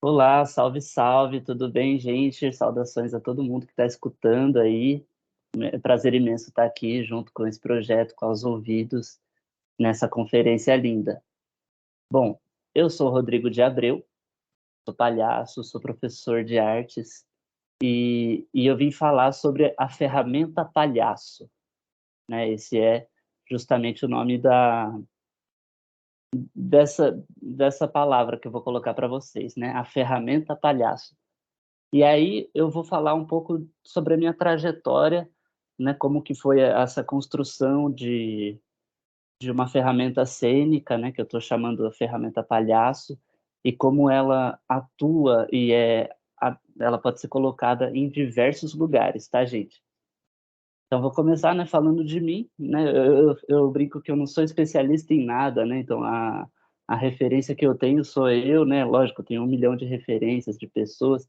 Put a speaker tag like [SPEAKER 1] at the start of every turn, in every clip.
[SPEAKER 1] Olá, salve, salve, tudo bem, gente? Saudações a todo mundo que está escutando aí. É prazer imenso estar aqui junto com esse projeto, com os ouvidos, nessa conferência linda. Bom, eu sou Rodrigo de Abreu, sou palhaço, sou professor de artes e eu vim falar sobre a ferramenta palhaço, né? Esse é justamente o nome dessa palavra que eu vou colocar para vocês, né? A ferramenta palhaço. E aí eu vou falar um pouco sobre a minha trajetória, né, como que foi essa construção de uma ferramenta cênica, né, que eu estou chamando de ferramenta palhaço, e como ela atua ela pode ser colocada em diversos lugares, tá, gente? Então vou começar, né, falando de mim, né? Eu brinco que eu não sou especialista em nada, né? Então a referência que eu tenho sou eu, né? Lógico, eu tenho 1 milhão de referências de pessoas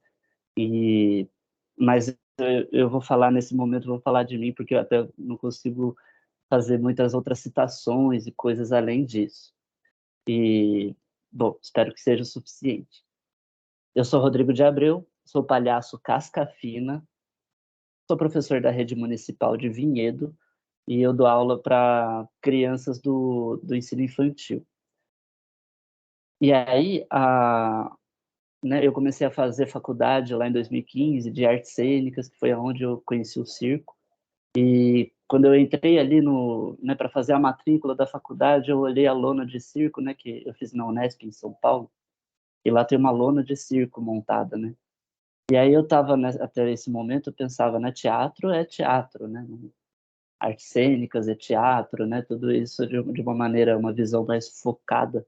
[SPEAKER 1] e mas eu vou falar nesse momento, vou falar de mim, porque eu até não consigo fazer muitas outras citações e coisas além disso. E, bom, espero que seja o suficiente. Eu sou Rodrigo de Abreu, sou palhaço casca fina, sou professor da rede municipal de Vinhedo e eu dou aula para crianças do ensino infantil. E aí, né, eu comecei a fazer faculdade lá em 2015 de artes cênicas, que foi onde eu conheci o circo. E quando eu entrei ali no, né, para fazer a matrícula da faculdade, eu olhei a lona de circo, né, que eu fiz na Unesp em São Paulo, e lá tem uma lona de circo montada, né? E aí eu estava, né, até esse momento eu pensava, né, teatro é teatro, né? Artes cênicas é teatro, né? Tudo isso de uma maneira, uma visão mais focada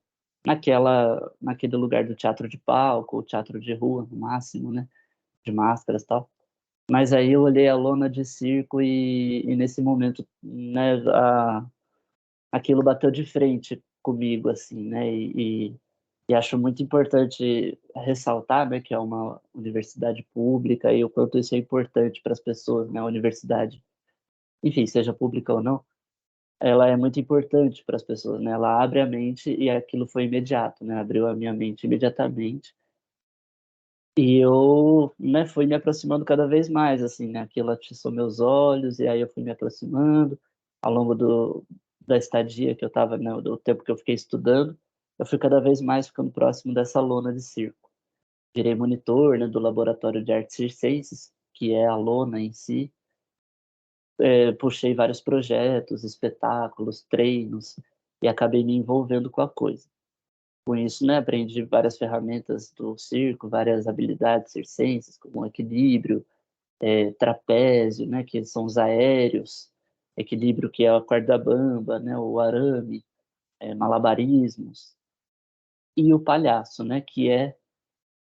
[SPEAKER 1] naquele lugar do teatro de palco, ou teatro de rua, no máximo, né? De máscaras e tal. Mas aí eu olhei a lona de circo e nesse momento, né, aquilo bateu de frente comigo, assim, né, e acho muito importante ressaltar, né, que é uma universidade pública e o quanto isso é importante para as pessoas, né, a universidade, enfim, seja pública ou não, ela é muito importante para as pessoas, né, ela abre a mente e aquilo foi imediato, né, abriu a minha mente imediatamente. E eu, né, fui me aproximando cada vez mais, assim, né? Aquilo atiçou meus olhos, e aí eu fui me aproximando ao longo da estadia que eu estava, né, do tempo que eu fiquei estudando, eu fui cada vez mais ficando próximo dessa lona de circo. Virei monitor, né, do Laboratório de Artes Circenses, que é a lona em si. Puxei vários projetos, espetáculos, treinos, e acabei me envolvendo com a coisa. Com isso, né, aprendi várias ferramentas do circo, várias habilidades circenses, como equilíbrio, trapézio, né, que são os aéreos, equilíbrio que é a corda bamba, né, o arame, malabarismos, e o palhaço, né, que é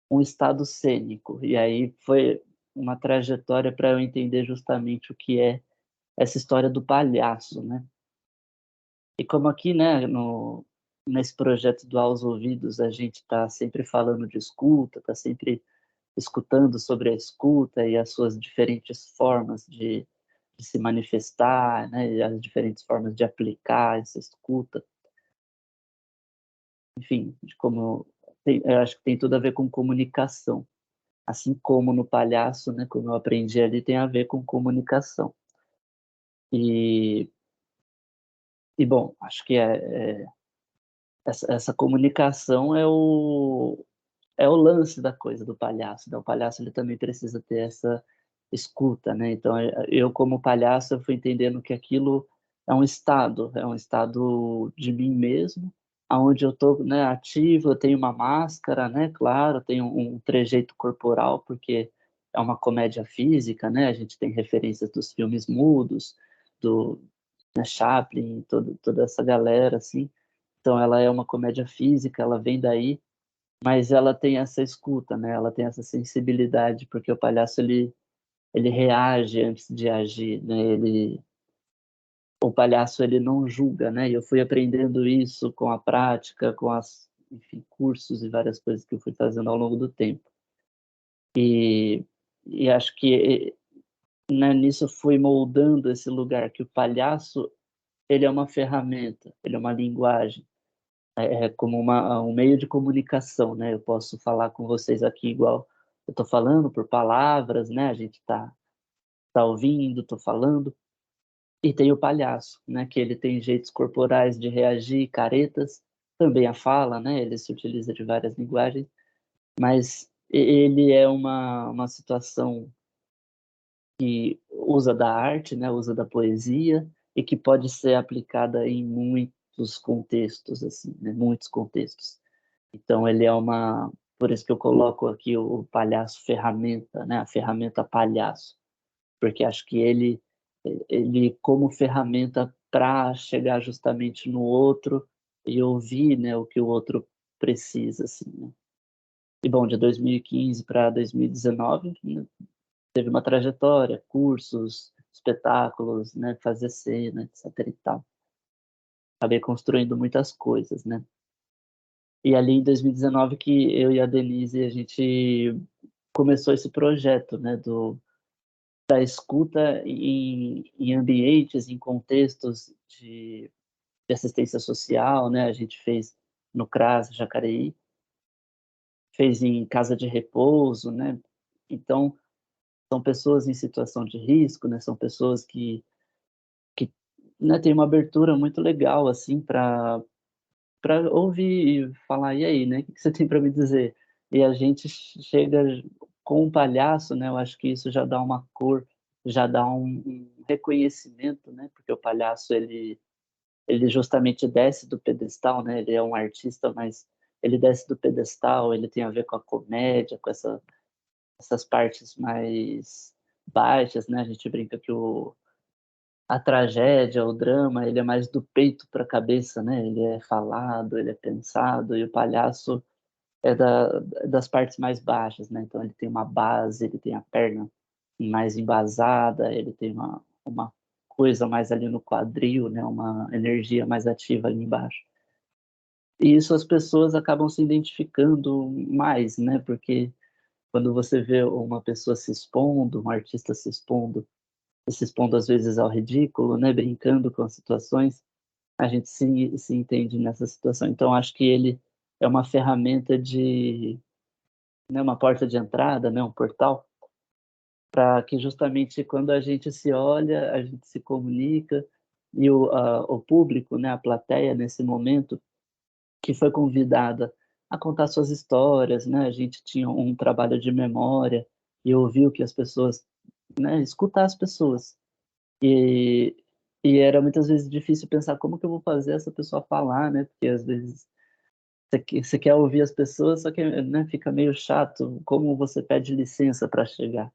[SPEAKER 1] um estado cênico. E aí foi uma trajetória para eu entender justamente o que é essa história do palhaço, né? E como aqui, né, nesse projeto do Aos Ouvidos, a gente está sempre falando de escuta, está sempre escutando sobre a escuta e as suas diferentes formas de se manifestar, né, e as diferentes formas de aplicar essa escuta, enfim, de como eu acho que tem tudo a ver com comunicação, assim como no palhaço, né, como eu aprendi ali, tem a ver com comunicação. E, e bom, acho que essa comunicação é o lance da coisa do palhaço, né? O palhaço ele também precisa ter essa escuta, né? Então eu como palhaço eu fui entendendo que aquilo é um estado de mim mesmo, aonde eu tô, né, ativo, eu tenho uma máscara, né? Claro, eu tenho um trejeito corporal porque é uma comédia física, né? A gente tem referências dos filmes mudos, do, né, Chaplin, toda essa galera assim. Então ela é uma comédia física, ela vem daí, mas ela tem essa escuta, né? Ela tem essa sensibilidade, porque o palhaço ele reage antes de agir, né? O palhaço ele não julga, né? E eu fui aprendendo isso com a prática, com enfim, cursos e várias coisas que eu fui fazendo ao longo do tempo. E, e acho que, né, nisso eu fui moldando esse lugar que o palhaço ele é uma ferramenta, ele é uma linguagem. é como um meio de comunicação, né? Eu posso falar com vocês aqui igual eu estou falando, por palavras, né? A gente tá ouvindo, estou falando. E tem o palhaço, né? Que ele tem jeitos corporais de reagir, caretas, também a fala, né? Ele se utiliza de várias linguagens, mas ele é uma situação que usa da arte, né? Usa da poesia e que pode ser aplicada em muitos contextos, assim, né? Muitos contextos. Então ele é por isso que eu coloco aqui o palhaço ferramenta, né? A ferramenta palhaço, porque acho que ele como ferramenta para chegar justamente no outro e ouvir, né, o que o outro precisa, assim, né? E bom, de 2015 para 2019, né, teve uma trajetória, cursos, espetáculos, né, fazer cena, etc e tal. Acabei construindo muitas coisas, né? E ali em 2019 que eu e a Denise, a gente começou esse projeto, né, da escuta em ambientes, em contextos de assistência social, né? A gente fez no CRAS Jacareí, fez em casa de repouso, né? Então, são pessoas em situação de risco, né? São pessoas que né, têm uma abertura muito legal, assim, para ouvir e falar, e aí, né? O que você tem para me dizer? E a gente chega com um palhaço, né? Eu acho que isso já dá uma cor, já dá um reconhecimento, né? Porque o palhaço, ele justamente desce do pedestal, né? Ele é um artista, mas ele desce do pedestal, ele tem a ver com a comédia, com essas partes mais baixas, né? A gente brinca que a tragédia, o drama, ele é mais do peito para a cabeça, né? Ele é falado, ele é pensado, e o palhaço é das partes mais baixas, né? Então ele tem uma base, ele tem a perna mais embasada, ele tem uma coisa mais ali no quadril, né? Uma energia mais ativa ali embaixo. E isso as pessoas acabam se identificando mais, né? Porque quando você vê uma pessoa se expondo, um artista se expondo às vezes ao ridículo, né? Brincando com as situações, a gente se entende nessa situação. Então, acho que ele é uma ferramenta né, uma porta de entrada, né? Um portal, para que justamente quando a gente se olha, a gente se comunica e o público, né? A plateia nesse momento que foi convidada a contar suas histórias, né? A gente tinha um trabalho de memória e ouviu que as pessoas, né? Escutar as pessoas. E, e era muitas vezes difícil pensar como que eu vou fazer essa pessoa falar, né? Porque às vezes você quer ouvir as pessoas, só que, né, fica meio chato como você pede licença para chegar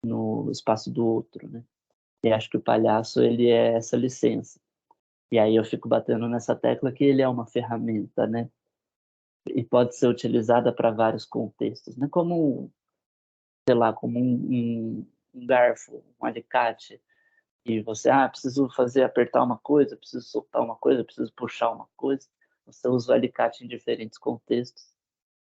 [SPEAKER 1] no espaço do outro, né? E acho que o palhaço, ele é essa licença. E aí eu fico batendo nessa tecla que ele é uma ferramenta, né? E pode ser utilizada para vários contextos, né? Como, sei lá, como um garfo, um alicate, e você, preciso fazer, apertar uma coisa, preciso soltar uma coisa, preciso puxar uma coisa. Você usa o alicate em diferentes contextos.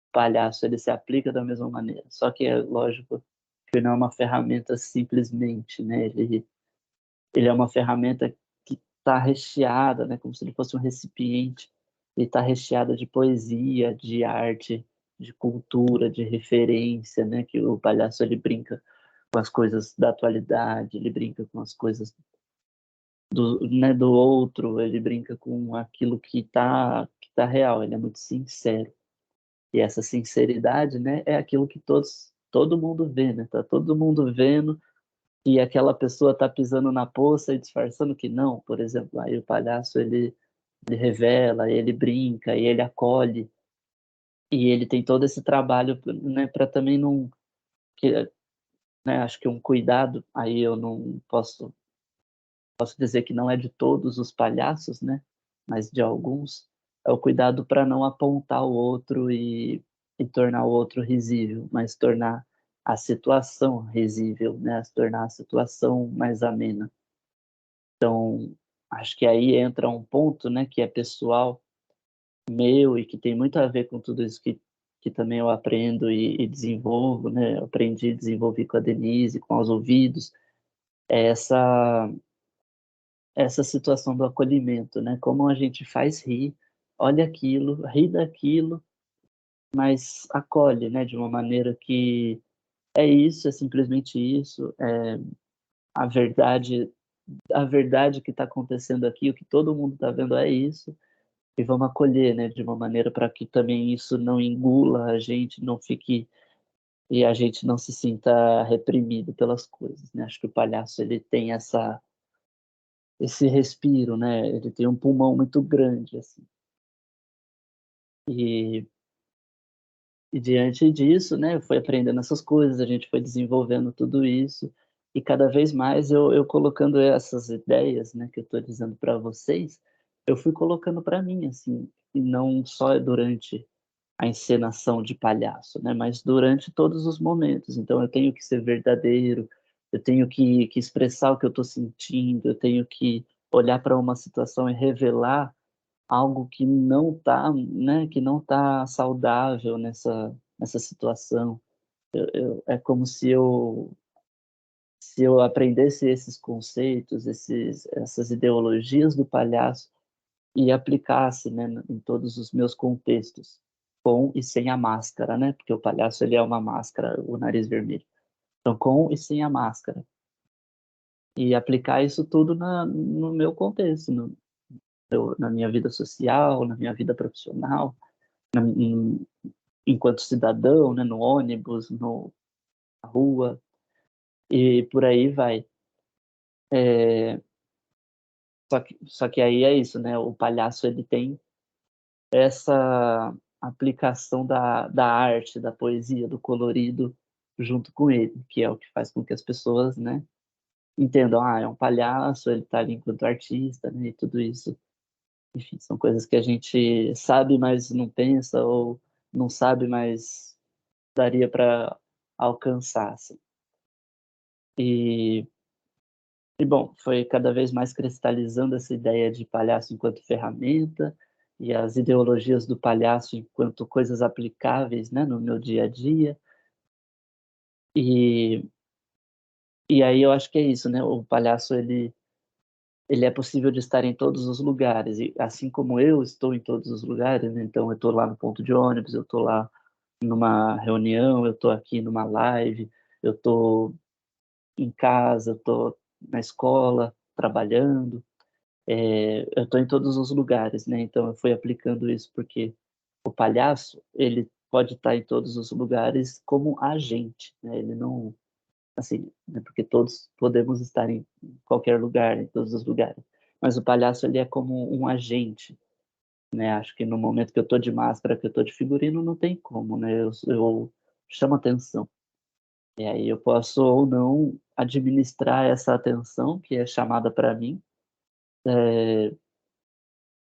[SPEAKER 1] O palhaço, ele se aplica da mesma maneira. Só que é lógico que não é uma ferramenta simplesmente, né? Ele é uma ferramenta que está recheada, né? Como se ele fosse um recipiente. Ele está recheada de poesia, de arte, de cultura, de referência, né? Que o palhaço, ele brinca com as coisas da atualidade, ele brinca com as coisas né, do outro, ele brinca com aquilo que tá real, ele é muito sincero. E essa sinceridade, né, é aquilo que todo mundo vê, né? Tá todo mundo vendo e aquela pessoa tá pisando na poça e disfarçando que não, por exemplo. Aí o palhaço, ele revela, ele brinca, e ele acolhe, e ele tem todo esse trabalho, né, para também não que, né, acho que um cuidado, aí eu não posso dizer que não é de todos os palhaços, né? Mas de alguns, é o cuidado para não apontar o outro e tornar o outro risível, mas tornar a situação risível, né? Tornar a situação mais amena. Então, acho que aí entra um ponto, né, que é pessoal meu e que tem muito a ver com tudo isso que também eu aprendo e desenvolvo, né? Eu aprendi e desenvolvi com a Denise, com os ouvidos, é essa situação do acolhimento, né? Como a gente faz rir, olha aquilo, ri daquilo, mas acolhe, né, de uma maneira que é isso, é simplesmente isso, a verdade a verdade que está acontecendo aqui, o que todo mundo está vendo é isso, e vamos acolher, né, de uma maneira para que também isso não engula a gente, não fique e a gente não se sinta reprimido pelas coisas, né. Acho que o palhaço ele tem esse respiro, né, ele tem um pulmão muito grande, assim. E E diante disso, né, eu fui aprendendo essas coisas, a gente foi desenvolvendo tudo isso, e cada vez mais eu colocando essas ideias, né, que eu estou dizendo para vocês, eu fui colocando para mim, assim, e não só durante a encenação de palhaço, né, mas durante todos os momentos. Então eu tenho que ser verdadeiro, eu tenho que expressar o que eu estou sentindo, eu tenho que olhar para uma situação e revelar algo que não está, né, que não tá saudável nessa situação. Eu é como se eu aprendesse esses conceitos, essas ideologias do palhaço e aplicasse, né, em todos os meus contextos, com e sem a máscara, né, porque o palhaço ele é uma máscara, o nariz vermelho. Então com e sem a máscara. E aplicar isso tudo no meu contexto, na minha vida social, na minha vida profissional, na em enquanto cidadão, né, no ônibus, na rua, e por aí vai. Eh, só que aí é isso, né, o palhaço ele tem essa aplicação da arte, da poesia, do colorido junto com ele, que é o que faz com que as pessoas, né, entendam: "Ah, é um palhaço, ele tá ali enquanto artista", né, e tudo isso. Enfim, são coisas que a gente sabe, mas não pensa, ou não sabe, mas daria para alcançar, assim. E bom, foi cada vez mais cristalizando essa ideia de palhaço enquanto ferramenta, e as ideologias do palhaço enquanto coisas aplicáveis, né, no meu dia a dia. E aí eu acho que é isso, né, o palhaço ele é possível de estar em todos os lugares, e assim como eu estou em todos os lugares, né, então eu estou lá no ponto de ônibus, eu estou lá numa reunião, eu estou aqui numa live, eu estou em casa, eu estou na escola, trabalhando. Eu estou em todos os lugares, né, então eu fui aplicando isso, porque o palhaço, ele pode estar em todos os lugares como agente, né, ele não assim, né, porque todos podemos estar em qualquer lugar, em todos os lugares, mas o palhaço ele é como um agente, né, acho que no momento que eu estou de máscara, que eu estou de figurino, não tem como, né, eu chamo atenção, e aí eu posso ou não administrar essa atenção que é chamada para mim, eh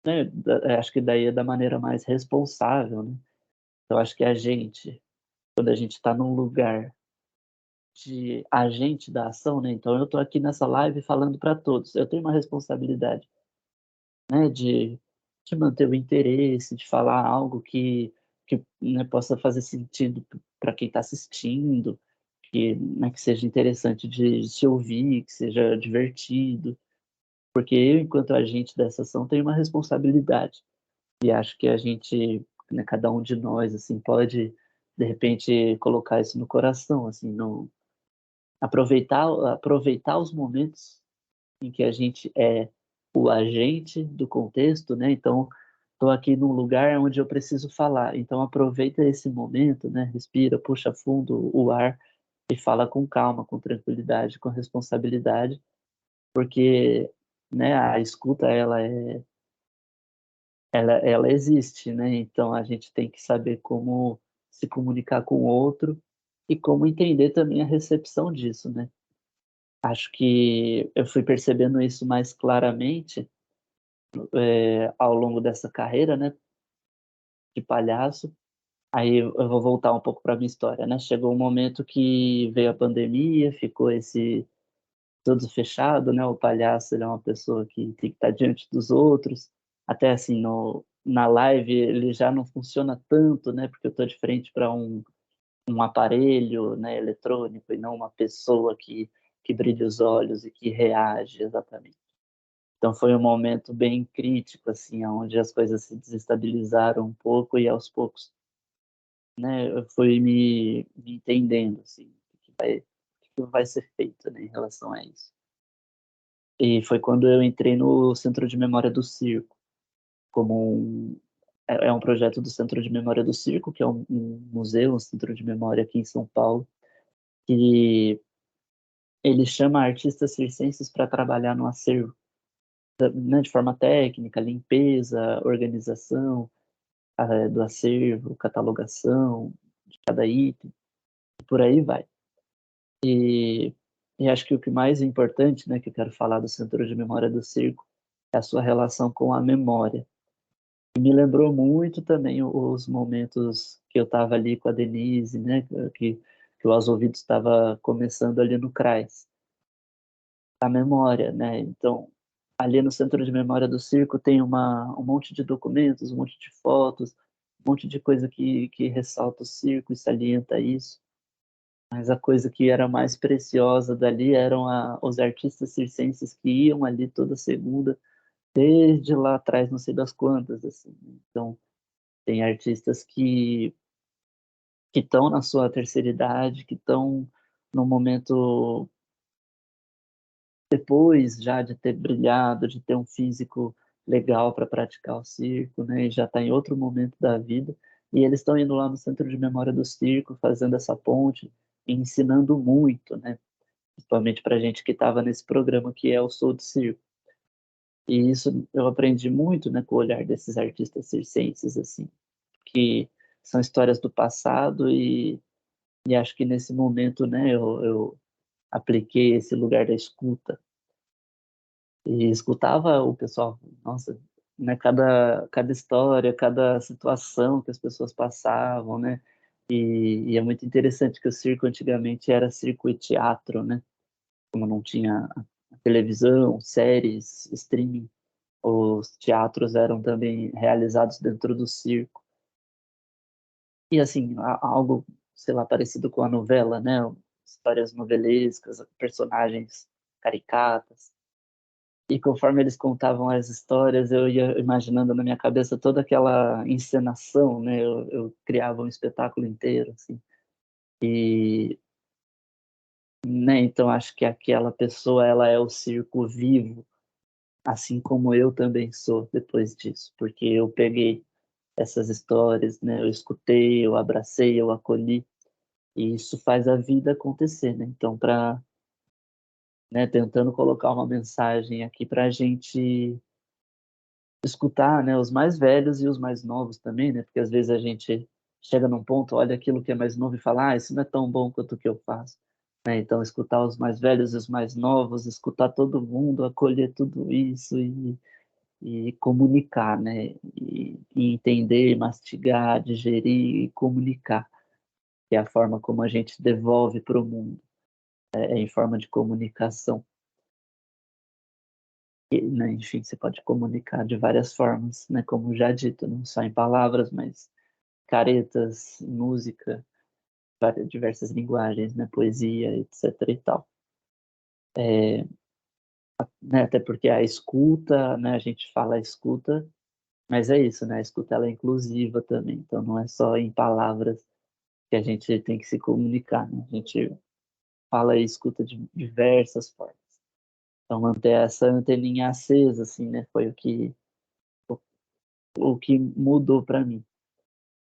[SPEAKER 1] né, acho que daí é da maneira mais responsável, né. Eu acho que a gente, quando a gente está num lugar de agente da ação, né, então eu estou aqui nessa live falando para todos, eu tenho uma responsabilidade, né, de manter o interesse, de falar algo que, né, possa fazer sentido para quem está assistindo, que, né, que seja interessante de se ouvir, que seja divertido, porque eu, enquanto agente dessa ação, tenho uma responsabilidade. E acho que a gente, né, cada um de nós, assim, pode, de repente, colocar isso no coração, assim, no aproveitar os momentos em que a gente é o agente do contexto, né, então, estou aqui num lugar onde eu preciso falar, então aproveita esse momento, né, respira, puxa fundo o ar e fala com calma, com tranquilidade, com responsabilidade, porque, né, a escuta ela existe, né, então a gente tem que saber como se comunicar com o outro e como entender também a recepção disso, né. Acho que eu fui percebendo isso mais claramente, ao longo dessa carreira, né, de palhaço. Aí eu vou voltar um pouco para minha história, né, chegou um momento que veio a pandemia, ficou esse tudo fechado, né, o palhaço ele é uma pessoa que tem que estar diante dos outros, até assim no na live ele já não funciona tanto, né, porque eu estou de frente para um aparelho, né, eletrônico e não uma pessoa que brilha os olhos e que reage exatamente. Então foi um momento bem crítico, assim, onde as coisas se desestabilizaram um pouco e aos poucos, né, eu fui me entendendo, assim, o que vai ser feito, né, em relação a isso. E foi quando eu entrei no Centro de Memória do Circo, como é um projeto do Centro de Memória do Circo, que é um museu, um centro de memória aqui em São Paulo, que ele chama artistas circenses para trabalhar no acervo, né, de forma técnica, limpeza, organização, do acervo, catalogação de cada item, e por aí vai. E, e acho que o que mais é importante, né, que eu quero falar do Centro de Memória do Circo, é a sua relação com a memória. E me lembrou muito também os momentos que eu estava ali com a Denise, né, que o Aos Ouvidos estava começando ali no CRAS, a memória, né? Então, ali no Centro de Memória do Circo tem um monte de documentos, um monte de fotos, um monte de coisa que ressalta o circo e salienta isso. Mas a coisa que era mais preciosa dali eram os artistas circenses que iam ali toda segunda, desde lá atrás, não sei das quantas, assim. Então, tem artistas que estão na sua terceira idade, que estão no momento depois já de ter brilhado, de ter um físico legal para praticar o circo, né? E já está em outro momento da vida. E eles estão indo lá no Centro de Memória do Circo, fazendo essa ponte e ensinando muito, né? Principalmente para a gente que estava nesse programa que é o Sou do Circo. E isso eu aprendi muito, né, com o olhar desses artistas circenses, assim, que são histórias do passado e acho que nesse momento, né, eu apliquei esse lugar da escuta e escutava o pessoal, nossa, né, cada história, cada situação que as pessoas passavam, né, e é muito interessante que o circo antigamente era circo e teatro, né, como não tinha a televisão, séries, streaming, os teatros eram também realizados dentro do circo. E assim, algo, sei lá, parecido com a novela, né? Histórias novelescas, personagens caricatas. E conforme eles contavam as histórias, eu ia imaginando na minha cabeça toda aquela encenação, né? Eu criava um espetáculo inteiro, assim. E, né, então acho que aquela pessoa, ela é o circo vivo, assim como eu também sou depois disso, porque eu peguei essas histórias, né? Eu escutei, eu abracei, eu acolhi, e isso faz a vida acontecer, né? Então, né, tentando colocar uma mensagem aqui para a gente escutar, né, os mais velhos e os mais novos também, né? Porque às vezes a gente chega num ponto, olha aquilo que é mais novo e fala, isso não é tão bom quanto o que eu faço. Né? Então, escutar os mais velhos e os mais novos, escutar todo mundo, acolher tudo isso e comunicar, né? E entender, mastigar, digerir e comunicar, que é a forma como a gente devolve para o mundo, é em forma de comunicação. E, né, enfim, você pode comunicar de várias formas, né? Como já dito, não só em palavras, mas caretas, música, várias, diversas linguagens, né? Poesia, etc. e tal. Né? Até porque a escuta, né? A gente fala escuta, mas é isso, né? A escuta ela é inclusiva também, então não é só em palavras que a gente tem que se comunicar, né? A gente fala e escuta de diversas formas. Então manter essa anteninha acesa, assim, né? Foi o que mudou para mim.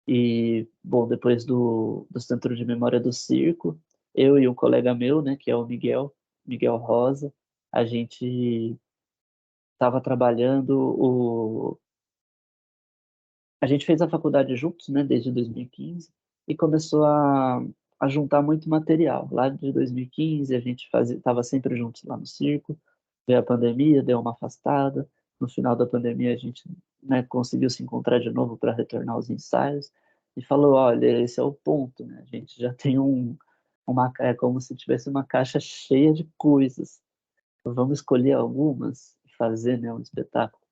[SPEAKER 1] E, bom, depois do Centro de Memória do Circo, eu e um colega meu, né, que é o Miguel Rosa, a gente estava trabalhando, a gente fez a faculdade juntos, né, desde 2015, e começou a juntar muito material. Lá de 2015, a gente estava sempre juntos lá no circo, veio a pandemia, deu uma afastada, no final da pandemia a gente, né, conseguiu se encontrar de novo para retornar aos ensaios, e falou, olha, esse é o ponto, né, a gente já tem é como se tivesse uma caixa cheia de coisas, vamos escolher algumas e fazer, né, um espetáculo.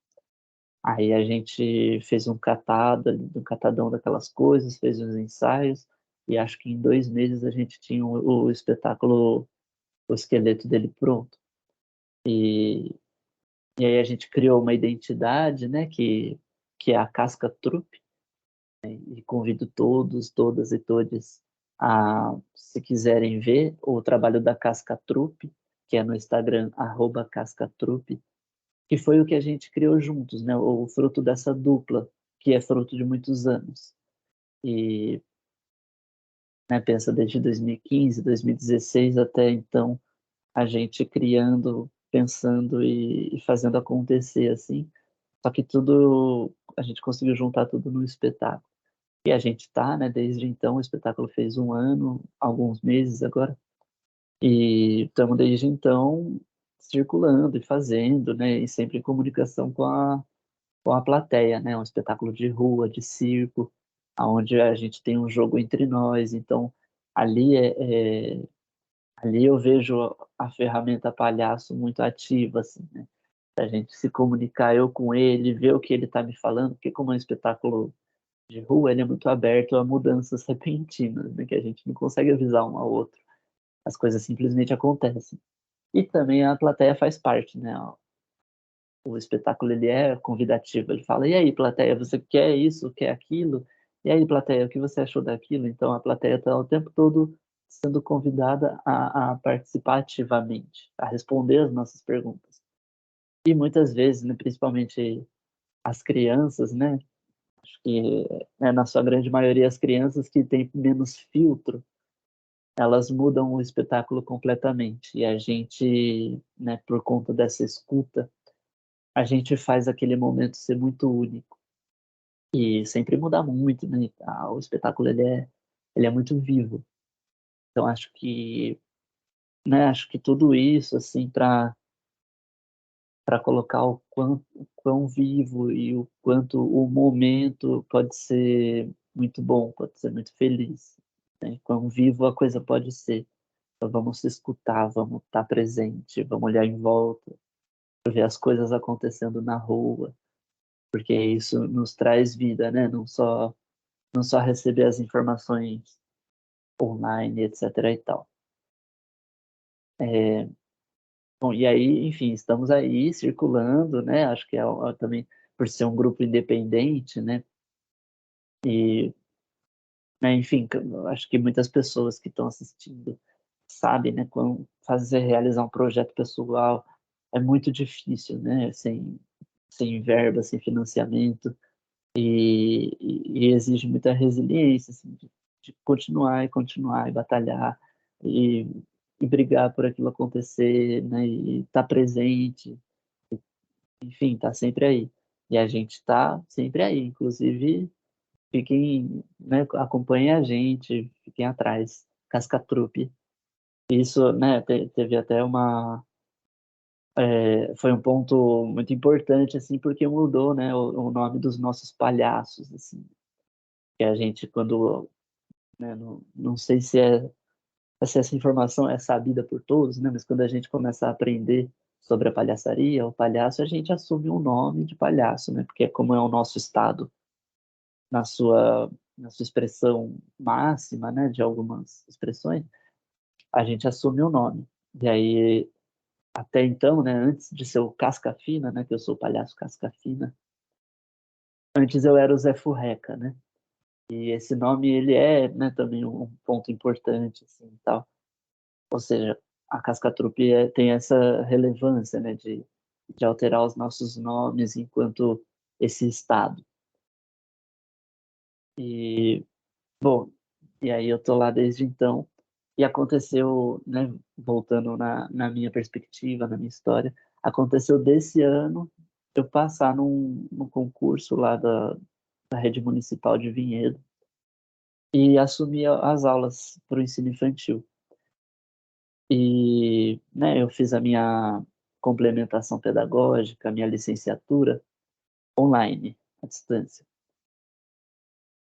[SPEAKER 1] Aí a gente fez um catadão daquelas coisas, fez os ensaios, e acho que em 2 meses a gente tinha o espetáculo, o esqueleto dele pronto. E, E aí a gente criou uma identidade, né, que é a Casca Trupe, e convido todos, todas e todes a, se quiserem ver o trabalho da Casca Trupe, que é no Instagram, @cascatrupe, que foi o que a gente criou juntos, né, o fruto dessa dupla, que é fruto de muitos anos. E, né, pensa desde 2015, 2016 até então, a gente criando, pensando e fazendo acontecer, assim. Só que tudo, a gente conseguiu juntar tudo no espetáculo. E a gente tá, né, desde então, o espetáculo fez 1 ano, alguns meses agora, e estamos desde então circulando e fazendo, né, e sempre em comunicação com a plateia, né, um espetáculo de rua, de circo, onde a gente tem um jogo entre nós, então ali ali eu vejo a ferramenta palhaço muito ativa, assim, né, a gente se comunicar eu com ele, ver o que ele está me falando, porque como é um espetáculo de rua, ele é muito aberto a mudanças repentinas, né, que a gente não consegue avisar um ao outro. As coisas simplesmente acontecem. E também a plateia faz parte, né? O espetáculo ele é convidativo, ele fala: "E aí, plateia, você quer isso, quer aquilo? E aí, plateia, o que você achou daquilo?". Então a plateia está o tempo todo sendo convidada a participar ativamente, a responder as nossas perguntas. E muitas vezes, né, principalmente as crianças, né, acho que, né, na sua grande maioria, as crianças que têm menos filtro, elas mudam o espetáculo completamente. E a gente, né, por conta dessa escuta, a gente faz aquele momento ser muito único. E sempre muda muito, né, e tal. O espetáculo ele é muito vivo. Então acho que, né, acho que tudo isso, assim, para colocar o quão vivo e o quanto o momento pode ser muito bom, pode ser muito feliz, né, quão vivo a coisa pode ser. Então vamos se escutar, vamos estar presente, vamos olhar em volta, ver as coisas acontecendo na rua, porque isso nos traz vida, né, não só receber as informações online, etcétera e tal. Bom, e aí, enfim, estamos aí circulando, né, acho que também por ser um grupo independente, né, e, né, enfim, eu acho que muitas pessoas que estão assistindo sabem, né, quando realizar um projeto pessoal é muito difícil, né, sem verba, sem financiamento, e exige muita resiliência, assim, de continuar e continuar e batalhar e e brigar por aquilo acontecer, né, e estar presente, enfim, estar sempre aí. E a gente está sempre aí, inclusive fiquem, né, acompanhem a gente, fiquem atrás, Cascatrupe. Isso, né, teve até foi um ponto muito importante, assim, porque mudou, né, o nome dos nossos palhaços, assim, que a gente quando, né, não sei se essa informação é sabida por todos, né, mas quando a gente começa a aprender sobre a palhaçaria, o palhaço, a gente assume um nome de palhaço, né, porque é como é o nosso estado na sua expressão máxima, né, de algumas expressões, a gente assume o nome. E aí, até então, né, antes de ser o Casca Fina, né, que eu sou o palhaço Casca Fina, antes eu era o Zé Furreca, né, e esse nome ele é, né, também um ponto importante, assim, e tal. Ou seja, a Cascatrupe tem essa relevância, né, de alterar os nossos nomes enquanto esse estado. E, bom, e aí eu tô lá desde então, e aconteceu, né, voltando na minha perspectiva, na minha história, aconteceu desse ano eu passar num concurso lá da rede municipal de Vinhedo e assumir as aulas para o ensino infantil. E, né, eu fiz a minha complementação pedagógica, a minha licenciatura online, à distância.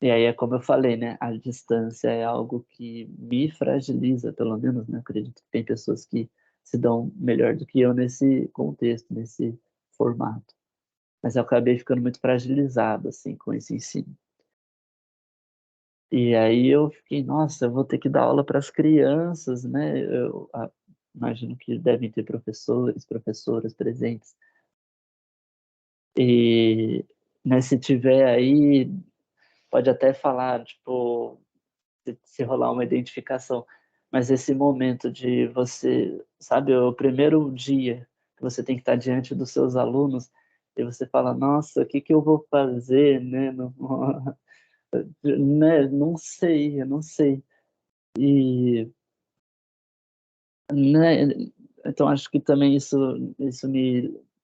[SPEAKER 1] E aí é como eu falei, né, a distância é algo que me fragiliza, pelo menos, né, acredito que tem pessoas que se dão melhor do que eu nesse contexto, nesse formato. Mas eu acabei ficando muito fragilizado, assim, com esse ensino. E aí eu fiquei: "Nossa, eu vou ter que dar aula para as crianças", né, imagino que devem ter professores, professoras presentes. E, né, se tiver aí, pode até falar, tipo, se rolar uma identificação, mas esse momento de você, sabe, o primeiro dia que você tem que estar diante dos seus alunos e você fala, nossa, o que que eu vou fazer, né? Não, né? Não sei, eu não sei. E, né, então acho que também isso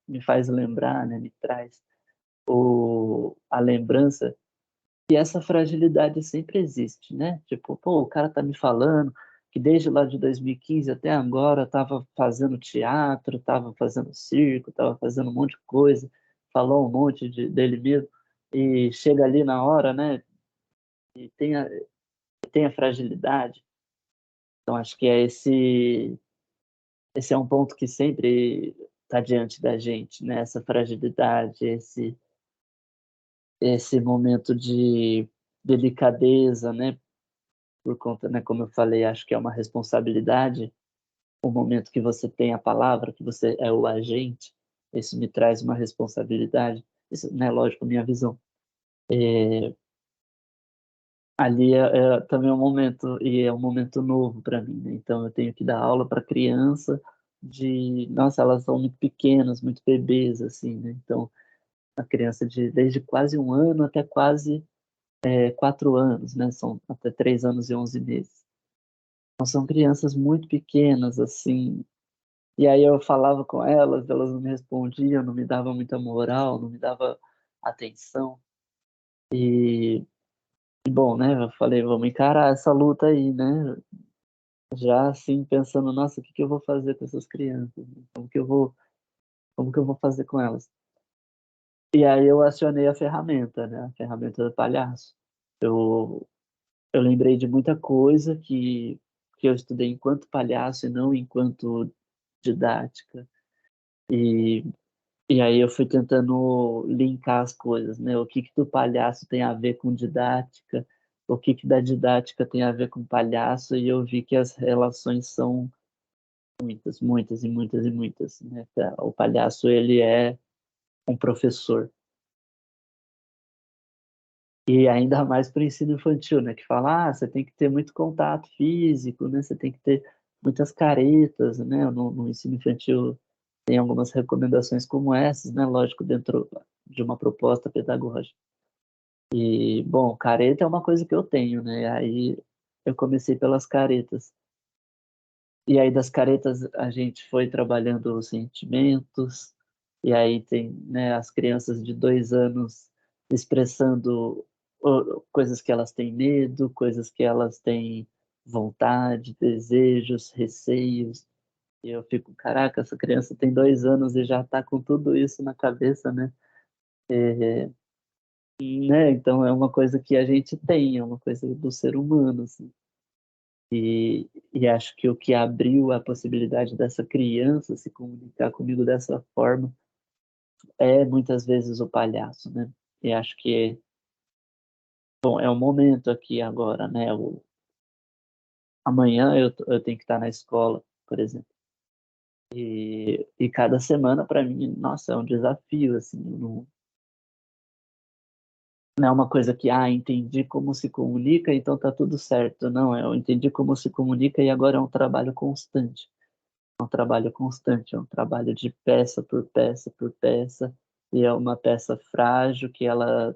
[SPEAKER 1] me faz lembrar, né, me traz a lembrança que essa fragilidade sempre existe, né? Tipo, pô, o cara tá me falando que desde lá de 2015 até agora estava fazendo teatro, estava fazendo circo, estava fazendo um monte de coisa, falou um monte dele mesmo, e chega ali na hora, né? E tem a fragilidade. Então acho que esse é um ponto que sempre está diante da gente, né? Essa fragilidade, esse momento de delicadeza, né? Por conta, né, como eu falei, acho que é uma responsabilidade, o momento que você tem a palavra, que você é o agente, isso me traz uma responsabilidade, isso, né, lógico, minha visão. Ali é também um momento, e é um momento novo para mim, né? Então eu tenho que dar aula para criança nossa, elas são muito pequenas, muito bebês, assim, né? Então, a criança desde quase 1 ano até quase 4 anos, né? São até 3 anos e 11 meses. Então, são crianças muito pequenas, assim. E aí eu falava com elas não me respondiam, não me davam muita moral, não me davam atenção. E, bom, né? Eu falei, vamos encarar essa luta aí, né? Já assim, pensando, nossa, o que que eu vou fazer com essas crianças? Como que eu vou fazer com elas? E aí eu acionei a ferramenta, né? A ferramenta do palhaço. Eu, eu lembrei de muita coisa que eu estudei enquanto palhaço e não enquanto didática. E, e aí eu fui tentando linkar as coisas, né? O que que do palhaço tem a ver com didática, o que que da didática tem a ver com palhaço, e eu vi que as relações são muitas, muitas e muitas e muitas, né? O palhaço, ele é um professor. E ainda mais para o ensino infantil, né? Que fala, você tem que ter muito contato físico, né? Você tem que ter muitas caretas, né? No ensino infantil tem algumas recomendações como essas, né? Lógico, dentro de uma proposta pedagógica. E, bom, careta é uma coisa que eu tenho, né? Aí eu comecei pelas caretas. E aí das caretas a gente foi trabalhando os sentimentos, e aí tem, né, as crianças de 2 anos expressando coisas que elas têm medo, coisas que elas têm vontade, desejos, receios. E eu fico, caraca, essa criança tem 2 anos e já está com tudo isso na cabeça, né? Né? Então é uma coisa que a gente tem, é uma coisa do ser humano, assim. E acho que o que abriu a possibilidade dessa criança se comunicar comigo dessa forma é muitas vezes o palhaço, né? E acho que, bom, é o momento aqui agora, né? Amanhã eu tenho que estar na escola, por exemplo. E cada semana, para mim, nossa, é um desafio, assim. Não é uma coisa que, entendi como se comunica, então tá tudo certo. Não, eu entendi como se comunica e agora é um trabalho constante. É um trabalho constante, é um trabalho de peça por peça por peça, e é uma peça frágil que ela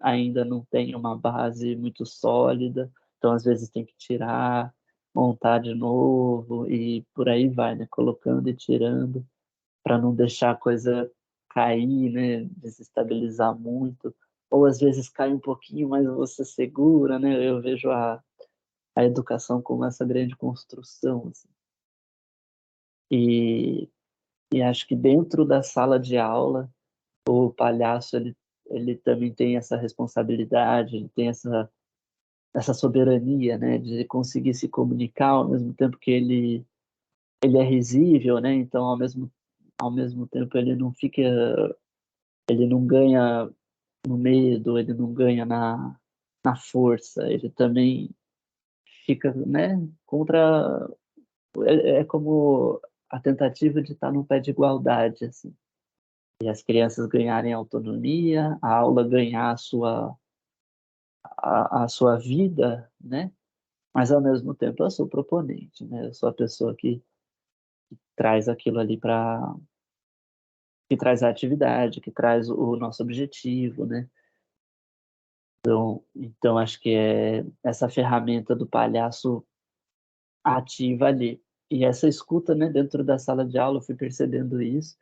[SPEAKER 1] ainda não tem uma base muito sólida, então às vezes tem que tirar, montar de novo e por aí vai, né? Colocando e tirando para não deixar a coisa cair, né? Desestabilizar muito, ou às vezes cai um pouquinho, mas você segura, né? Eu vejo a educação como essa grande construção, assim. E E acho que dentro da sala de aula, o palhaço ele também tem essa responsabilidade, ele tem essa soberania, né, de conseguir se comunicar ao mesmo tempo que ele é risível, né? Então ao mesmo tempo ele não ganha no medo, ele não ganha na força, ele também fica, né, contra é como a tentativa de estar num pé de igualdade, assim. e as crianças ganharem autonomia, a aula ganhar a sua vida, né? Mas ao mesmo tempo eu sou proponente, né? Eu sou a pessoa que traz aquilo ali para que traz a atividade, que traz o nosso objetivo, né? Então acho que é essa ferramenta do palhaço ativa ali. E essa escuta, né, dentro da sala de aula, eu fui percebendo isso,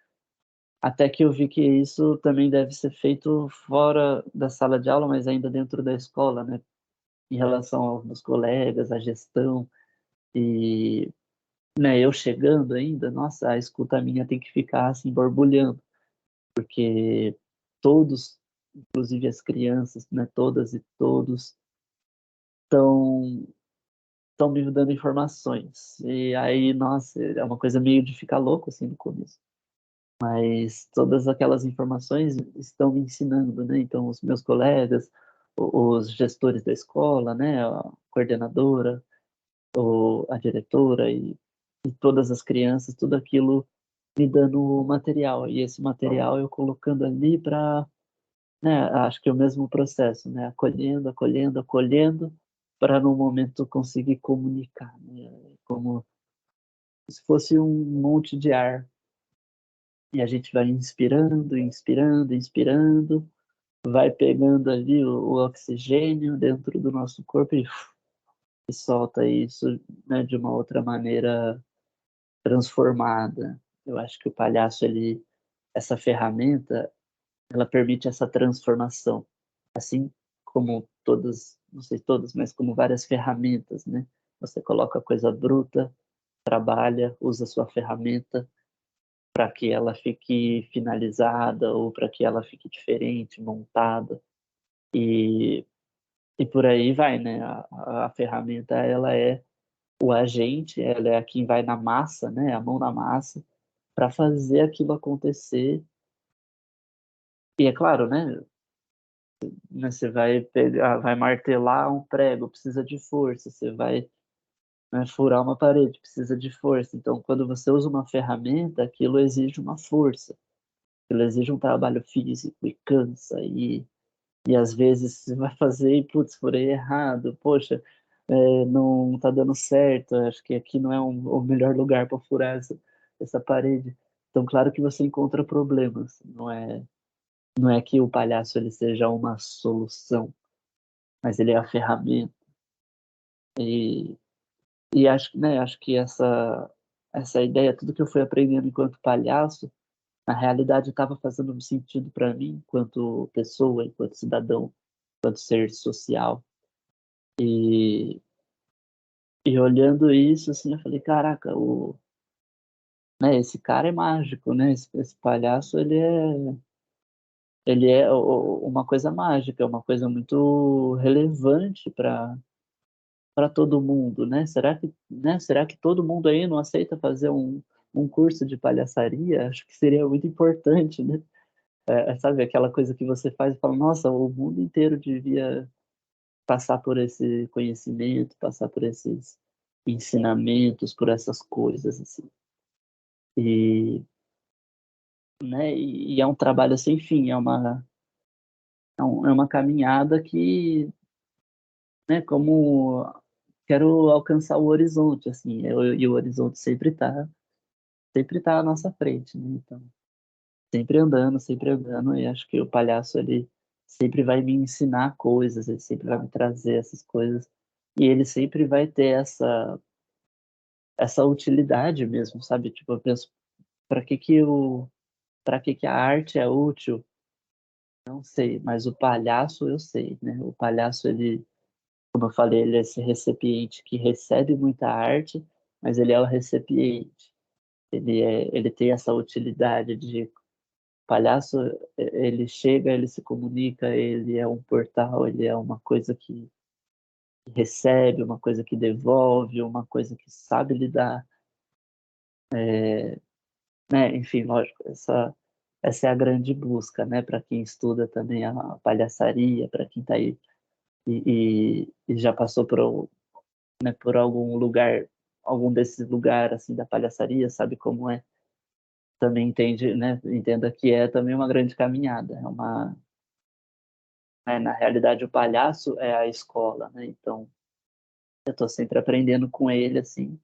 [SPEAKER 1] até que eu vi que isso também deve ser feito fora da sala de aula, mas ainda dentro da escola, né, em relação aos meus colegas, à gestão e, né, eu chegando ainda, nossa, a escuta minha tem que ficar assim borbulhando, porque todos, inclusive as crianças, né, todas e todos estão estão me dando informações. E aí, nossa, é uma coisa meio de ficar louco assim no começo. Mas todas aquelas informações estão me ensinando, né? Então, os meus colegas, os gestores da escola, né? A coordenadora, a diretora e todas as crianças, tudo aquilo me dando material. E esse material eu colocando ali para, né? Acho que é o mesmo processo, né? Acolhendo, acolhendo, acolhendo, para no momento conseguir comunicar, né? Como se fosse um monte de ar. E a gente vai inspirando, inspirando, inspirando, vai pegando ali o oxigênio dentro do nosso corpo e solta isso, né, de uma outra maneira transformada. Eu acho que o palhaço, ele, essa ferramenta, ela permite essa transformação, assim como todas, não sei todas, mas como várias ferramentas, né? Você coloca coisa bruta, trabalha, usa a sua ferramenta para que ela fique finalizada ou para que ela fique diferente, montada. E, e por aí vai, né? A ferramenta, ela é o agente, ela é quem vai na massa, né? A mão na massa, para fazer aquilo acontecer. E é claro, né? Você vai pegar, vai martelar um prego, precisa de força. Você vai, né, furar uma parede, precisa de força. Então, quando você usa uma ferramenta, aquilo exige uma força. Aquilo exige um trabalho físico e cansa e às vezes você vai fazer e, putz, furei errado, poxa, não tá dando certo, acho que aqui não é o melhor lugar para furar essa parede. Então, claro que você encontra problemas, não é que o palhaço ele seja uma solução, mas ele é a ferramenta. E, e acho, né, acho que essa ideia, tudo que eu fui aprendendo enquanto palhaço, na realidade estava fazendo sentido para mim enquanto pessoa, enquanto cidadão, enquanto ser social. E, e olhando isso, assim, eu falei, caraca, né, esse cara é mágico, né? Esse palhaço, ele é uma coisa mágica, é uma coisa muito relevante para todo mundo, né? Será que todo mundo aí não aceita fazer um curso de palhaçaria? Acho que seria muito importante, né? Sabe, aquela coisa que você faz e fala, nossa, o mundo inteiro devia passar por esse conhecimento, passar por esses ensinamentos, por essas coisas, assim. E, né, e é um trabalho sem fim, é uma caminhada que, né, como quero alcançar o horizonte, assim, e o horizonte sempre tá à nossa frente, né? Então, sempre andando, e acho que o palhaço, ele sempre vai me ensinar coisas, ele sempre vai me trazer essas coisas, e ele sempre vai ter essa utilidade mesmo, sabe? Tipo, eu penso, para que a arte é útil? Não sei, mas o palhaço eu sei, né? O palhaço, ele, como eu falei, ele é esse recipiente que recebe muita arte, mas ele é o recipiente. Ele tem essa utilidade de palhaço, ele chega, ele se comunica, ele é um portal, ele é uma coisa que recebe, uma coisa que devolve, uma coisa que sabe lidar, né? Enfim, lógico, essa é a grande busca, né? Para quem estuda também a palhaçaria, para quem está aí e já passou né, por algum lugar, algum desses lugares assim da palhaçaria, sabe como é. também entende, né, entenda que é também uma grande caminhada, na realidade o palhaço é a escola, né, então eu estou sempre aprendendo com ele, assim,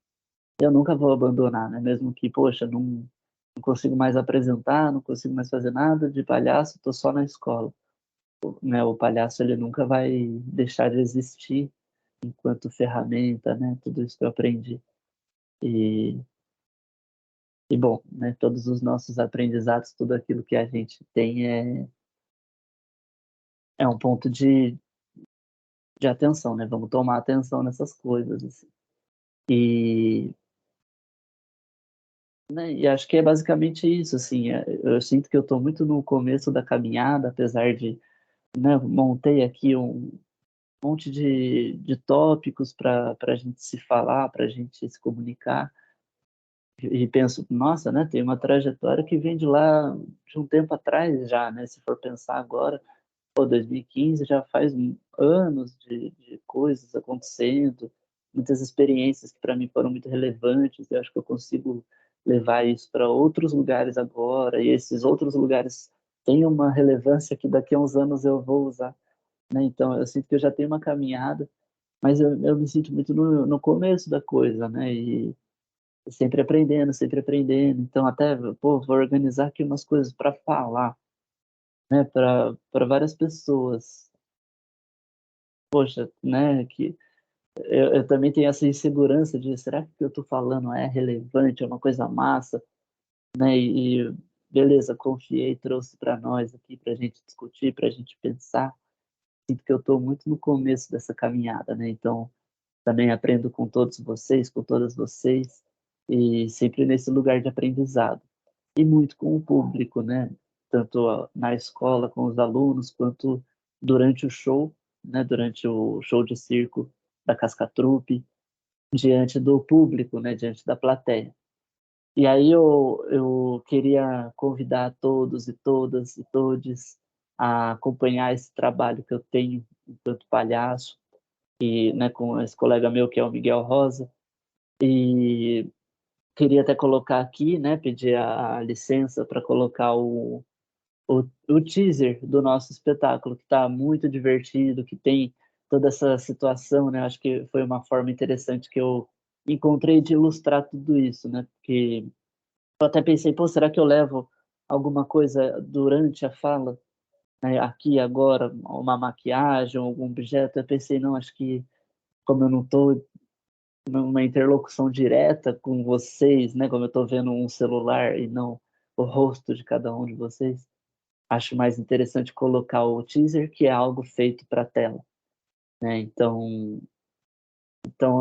[SPEAKER 1] eu nunca vou abandonar, né, mesmo que, poxa, não consigo mais apresentar, não consigo mais fazer nada de palhaço, estou só na escola, né, o palhaço ele nunca vai deixar de existir enquanto ferramenta, né, tudo isso que eu aprendi. E bom, né, todos os nossos aprendizados, tudo aquilo que a gente tem é um ponto de atenção, né? Vamos tomar atenção nessas coisas, assim. E, né, e acho que é basicamente isso, assim. Eu sinto que eu estou muito no começo da caminhada, apesar de, né, montei aqui um monte de tópicos para a gente se falar, para a gente se comunicar. E penso, nossa, né, tem uma trajetória que vem de lá de um tempo atrás já, né? Se for pensar agora, pô, 2015 já faz anos de coisas acontecendo, muitas experiências que para mim foram muito relevantes. Eu acho que eu consigo levar isso para outros lugares agora, e esses outros lugares têm uma relevância que daqui a uns anos eu vou usar, né? Então eu sinto que eu já tenho uma caminhada, mas eu me sinto muito no começo da coisa, né? E sempre aprendendo, sempre aprendendo. Então até, pô, vou organizar aqui umas coisas para falar, né, para várias pessoas. Poxa, né, que eu também tenho essa insegurança de será que o que eu estou falando é relevante, é uma coisa massa, né? E beleza, confiei, trouxe para nós aqui para a gente discutir, para a gente pensar. Sinto que eu estou muito no começo dessa caminhada, né? Então também aprendo com todos vocês, com todas vocês, e sempre nesse lugar de aprendizado. E muito com o público, né? Tanto na escola com os alunos, quanto durante o show, né? Durante o show de circo da Cascatrupe, diante do público, né? Diante da plateia. E aí eu queria convidar todos e todas e todes a acompanhar esse trabalho que eu tenho enquanto palhaço, e, né, com esse colega meu que é o Miguel Rosa, e queria até colocar aqui, né, pedir a licença para colocar o teaser do nosso espetáculo, que está muito divertido, que tem toda essa situação, né? Acho que foi uma forma interessante que eu encontrei de ilustrar tudo isso, né? Porque eu até pensei, pô, será que eu levo alguma coisa durante a fala, né, aqui agora, uma maquiagem, algum objeto? Eu pensei, não, acho que como eu não estou numa interlocução direta com vocês, né? Como eu estou vendo um celular e não o rosto de cada um de vocês, acho mais interessante colocar o teaser, que é algo feito para a tela, né? Então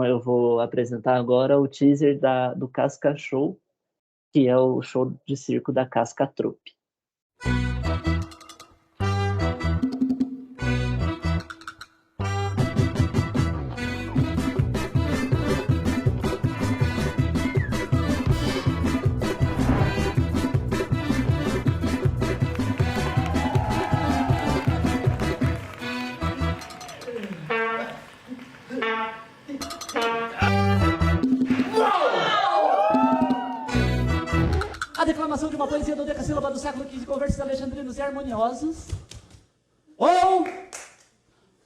[SPEAKER 1] eu vou apresentar agora o teaser do Casca Show, que é o show de circo da Casca Troupe.
[SPEAKER 2] A declamação de uma poesia do decassílaba do século XV com versos alexandrinos e harmoniosos.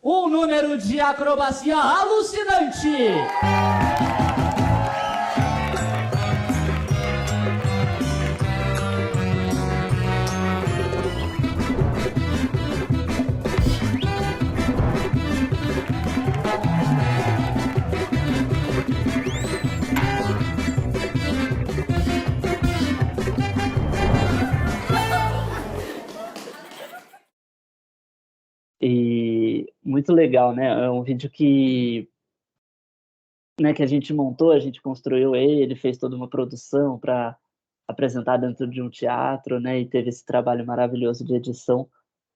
[SPEAKER 2] Ou um número de acrobacia alucinante.
[SPEAKER 1] E muito legal, né? É um vídeo que, né, que a gente montou, a gente construiu ele, fez toda uma produção para apresentar dentro de um teatro, né? E teve esse trabalho maravilhoso de edição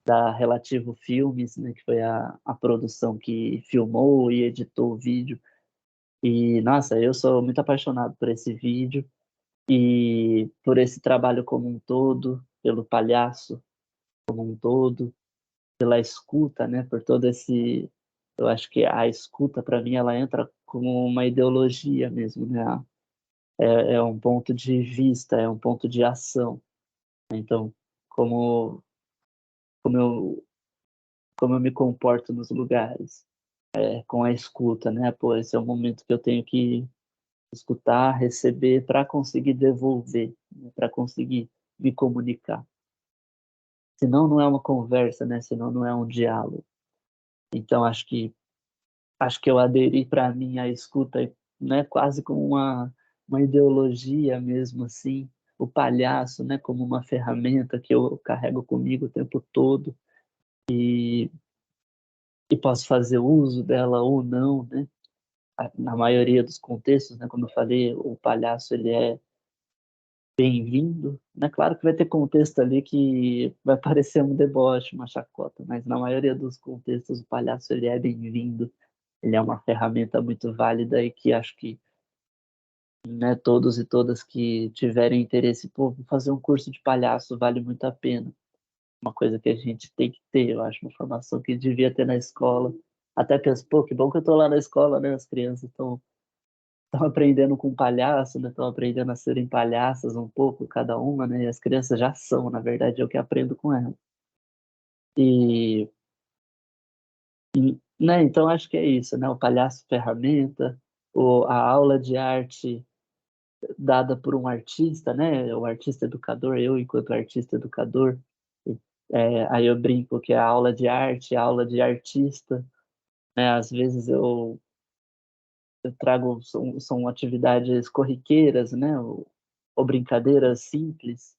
[SPEAKER 1] da Relativo Filmes, né? Que foi a produção que filmou e editou o vídeo. E, nossa, eu sou muito apaixonado por esse vídeo e por esse trabalho como um todo, pelo palhaço como um todo, pela escuta, né? Por todo esse... Eu acho que a escuta, para mim, ela entra como uma ideologia mesmo, né? é um ponto de vista, é um ponto de ação. Então, como, como eu, como eu me comporto nos lugares, com a escuta, né? Pô, esse é o momento que eu tenho que escutar, receber para conseguir devolver, né? Para conseguir me comunicar. Senão não é uma conversa, né? Senão não é um diálogo. Então acho que eu aderi para mim à escuta, né? Quase como uma ideologia mesmo assim, o palhaço, né? Como uma ferramenta que eu carrego comigo o tempo todo e posso fazer uso dela ou não, né? Na maioria dos contextos, né? Como eu falei, o palhaço ele é bem-vindo, né? Claro que vai ter contexto ali que vai parecer um deboche, uma chacota, mas na maioria dos contextos o palhaço ele é bem-vindo, ele é uma ferramenta muito válida e que acho que, né, todos e todas que tiverem interesse, pô, vou fazer um curso de palhaço vale muito a pena. Uma coisa que a gente tem que ter, eu acho, uma formação que devia ter na escola. Até penso, pô, que bom que eu tô lá na escola, né? As crianças estão aprendendo com palhaço, né? Estão aprendendo a serem palhaças um pouco, cada uma, né? E as crianças já são, na verdade, eu que aprendo com elas. E, né? Então acho que é isso, né? O palhaço ferramenta, a aula de arte dada por um artista, né? O artista educador, eu enquanto artista educador, aí eu brinco que é a aula de arte, a aula de artista, né? Às vezes eu trago, são atividades corriqueiras, né? Ou brincadeiras simples,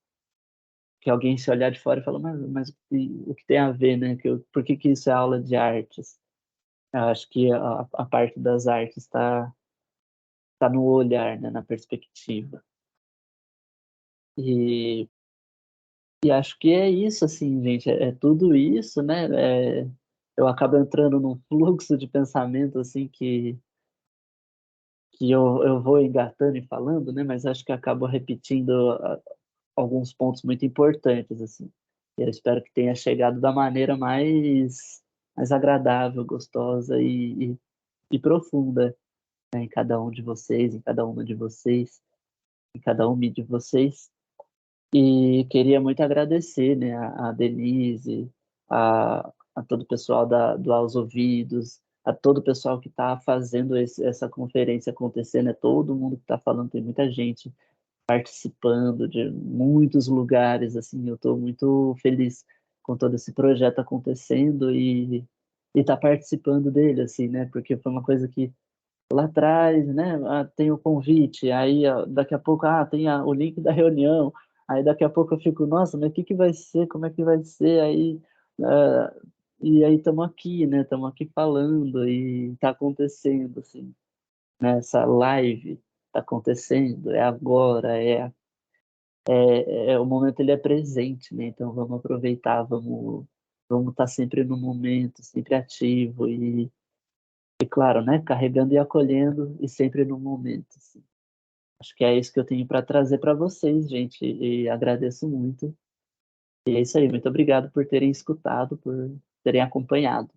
[SPEAKER 1] que alguém se olhar de fora e fala, mas o que tem a ver, né? Por que que isso é aula de artes? Eu acho que a parte das artes tá no olhar, né? Na perspectiva. E, e acho que é isso, assim, gente, é tudo isso, né? Eu acabo entrando num fluxo de pensamento, assim, que eu vou engatando e falando, né? Mas acho que acabo repetindo alguns pontos muito importantes, assim. E eu espero que tenha chegado da maneira mais agradável, gostosa e profunda, né, em cada um de vocês, em cada uma de vocês, em cada uma de vocês. E queria muito agradecer, né, a Denise, a todo o pessoal do Aos Ouvidos, a todo o pessoal que está fazendo essa conferência acontecer, né? Todo mundo que está falando, tem muita gente participando de muitos lugares, assim, eu estou muito feliz com todo esse projeto acontecendo e tá participando dele, assim, né? Porque foi uma coisa que lá atrás, né? Tem o convite, aí daqui a pouco, tem o link da reunião, aí daqui a pouco eu fico, nossa, mas o que que vai ser? Como é que vai ser? Ah, e aí estamos aqui, né? Estamos aqui falando e está acontecendo, assim, né? Essa live está acontecendo, é agora, o momento ele é presente, né? Então vamos aproveitar, vamos estar sempre no momento, sempre ativo e claro, né? Carregando e acolhendo e sempre no momento, assim. Acho que é isso que eu tenho para trazer para vocês, gente, e agradeço muito. E é isso aí, muito obrigado por terem escutado, por terem acompanhado.